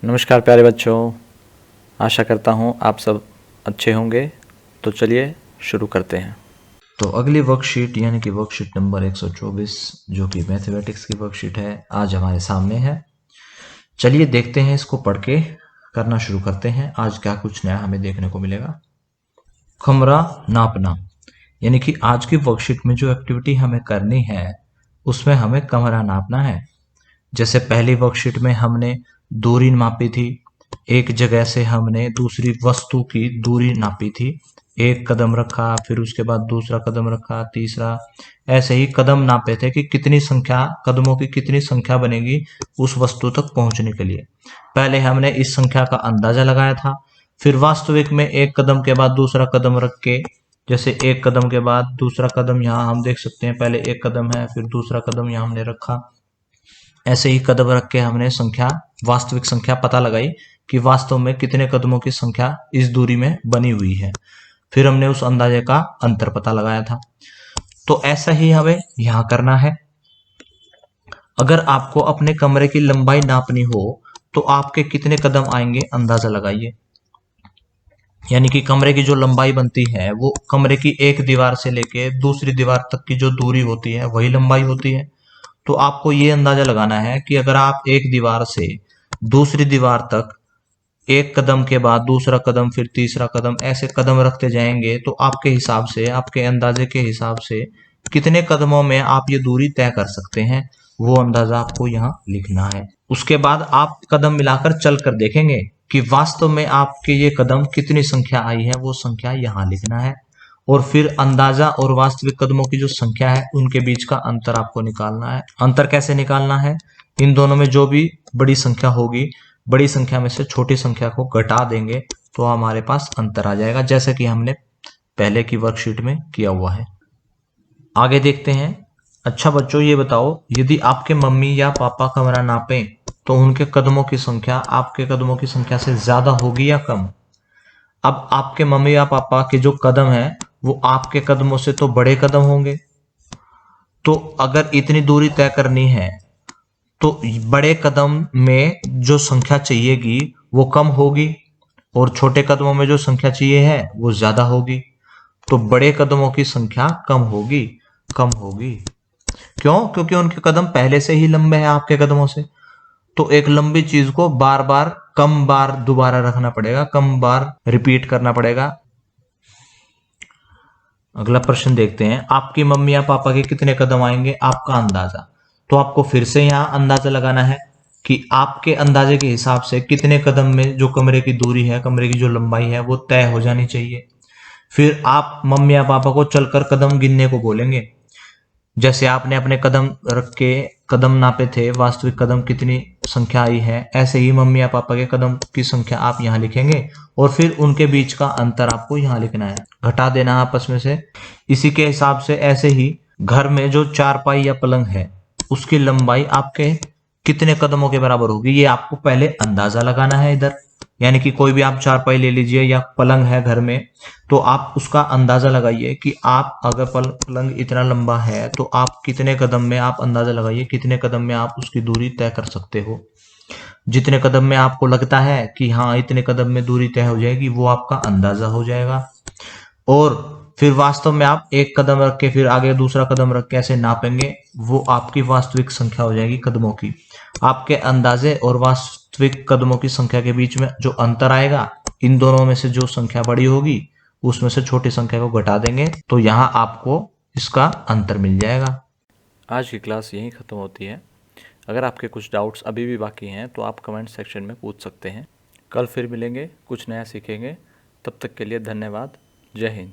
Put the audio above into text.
नमस्कार प्यारे बच्चों, आशा करता हूँ आप सब अच्छे होंगे। तो चलिए शुरू करते हैं। तो अगली वर्कशीट यानी कि वर्कशीट नंबर 124 जो कि मैथमेटिक्स की वर्कशीट है आज हमारे सामने है। चलिए देखते हैं, इसको पढ़ के करना शुरू करते हैं। आज क्या कुछ नया हमें देखने को मिलेगा। कमरा नापना, यानी कि आज की वर्कशीट में जो एक्टिविटी हमें करनी है उसमें हमें कमरा नापना है। जैसे पहली वर्कशीट में हमने दूरी मापी थी, एक जगह से हमने दूसरी वस्तु की दूरी नापी थी। एक कदम रखा, फिर उसके बाद दूसरा कदम रखा, तीसरा, ऐसे ही कदम नापे थे कि कितनी संख्या कदमों की कितनी संख्या बनेगी उस वस्तु तक पहुंचने के लिए। पहले हमने इस संख्या का अंदाजा लगाया था, फिर वास्तविक में एक कदम के बाद दूसरा कदम रख के, जैसे एक कदम के बाद दूसरा कदम, यहाँ हम देख सकते हैं पहले एक कदम है फिर दूसरा कदम यहाँ हमने रखा, ऐसे ही कदम रख के हमने संख्या, वास्तविक संख्या पता लगाई कि वास्तव में कितने कदमों की संख्या इस दूरी में बनी हुई है। फिर हमने उस अंदाजे का अंतर पता लगाया था। तो ऐसा ही हमें यहां करना है। अगर आपको अपने कमरे की लंबाई नापनी हो तो आपके कितने कदम आएंगे अंदाजा लगाइए। यानी कि कमरे की जो लंबाई बनती है वो कमरे की एक दीवार से लेके दूसरी दीवार तक की जो दूरी होती है वही लंबाई होती है। तो आपको ये अंदाजा लगाना है कि अगर आप एक दीवार से दूसरी दीवार तक एक कदम के बाद दूसरा कदम फिर तीसरा कदम ऐसे कदम रखते जाएंगे तो आपके हिसाब से, आपके अंदाजे के हिसाब से कितने कदमों में आप ये दूरी तय कर सकते हैं, वो अंदाजा आपको यहाँ लिखना है। उसके बाद आप कदम मिलाकर चल कर देखेंगे कि वास्तव में आपके ये कदम कितनी संख्या आई है, वो संख्या यहाँ लिखना है। और फिर अंदाजा और वास्तविक कदमों की जो संख्या है उनके बीच का अंतर आपको निकालना है। अंतर कैसे निकालना है? इन दोनों में जो भी बड़ी संख्या होगी, बड़ी संख्या में से छोटी संख्या को घटा देंगे तो हमारे पास अंतर आ जाएगा, जैसे कि हमने पहले की वर्कशीट में किया हुआ है। आगे देखते हैं। अच्छा बच्चों, ये बताओ, यदि आपके मम्मी या पापा कमरा नापें तो उनके कदमों की संख्या आपके कदमों की संख्या से ज्यादा होगी या कम? अब आपके मम्मी या पापा के जो कदम है वो आपके कदमों से तो बड़े कदम होंगे। तो अगर इतनी दूरी तय करनी है तो बड़े कदम में जो संख्या चाहिएगी वो कम होगी और छोटे कदमों में जो संख्या चाहिए है वो ज्यादा होगी। तो बड़े कदमों की संख्या कम होगी, कम होगी। क्यों? क्योंकि उनके कदम पहले से ही लंबे हैं आपके कदमों से। तो एक लंबी चीज को बार बार, कम बार दोबारा रखना पड़ेगा, कम बार रिपीट करना पड़ेगा। अगला प्रश्न देखते हैं। आपकी मम्मी या पापा के कितने कदम आएंगे आपका अंदाजा। तो आपको फिर से यहाँ अंदाजा लगाना है कि आपके अंदाजे के हिसाब से कितने कदम में जो कमरे की दूरी है, कमरे की जो लंबाई है वो तय हो जानी चाहिए। फिर आप मम्मी या पापा को चलकर कदम गिनने को बोलेंगे। जैसे आपने अपने कदम रख के कदम नापे थे, वास्तविक कदम कितनी संख्या आई है, ऐसे ही मम्मी या पापा के कदम की संख्या आप यहाँ लिखेंगे और फिर उनके बीच का अंतर आपको यहाँ लिखना है, घटा देना आपस में से। इसी के हिसाब से ऐसे ही घर में जो चारपाई या पलंग है उसकी लंबाई आपके कितने कदमों के बराबर होगी, ये आपको पहले अंदाजा लगाना है इधर। यानी कि कोई भी आप चारपाई ले लीजिए या पलंग है घर में, तो आप उसका अंदाजा लगाइए कि आप अगर पलंग इतना लंबा है तो आप कितने कदम में, आप अंदाजा लगाइए कितने कदम में आप उसकी दूरी तय कर सकते हो। जितने कदम में आपको लगता है कि हाँ इतने कदम में दूरी तय हो जाएगी वो आपका अंदाजा हो जाएगा। और फिर वास्तव में आप एक कदम रख के फिर आगे दूसरा कदम रख के ऐसे नापेंगे, वो आपकी वास्तविक संख्या हो जाएगी कदमों की। आपके अंदाजे और वास्तविक कदमों की संख्या के बीच में जो अंतर आएगा, इन दोनों में से जो संख्या बड़ी होगी उसमें से छोटी संख्या को घटा देंगे तो यहाँ आपको इसका अंतर मिल जाएगा। आज की क्लास यहीं ख़त्म होती है। अगर आपके कुछ डाउट्स अभी भी बाकी हैं तो आप कमेंट सेक्शन में पूछ सकते हैं। कल फिर मिलेंगे, कुछ नया सीखेंगे। तब तक के लिए धन्यवाद। जय हिंद।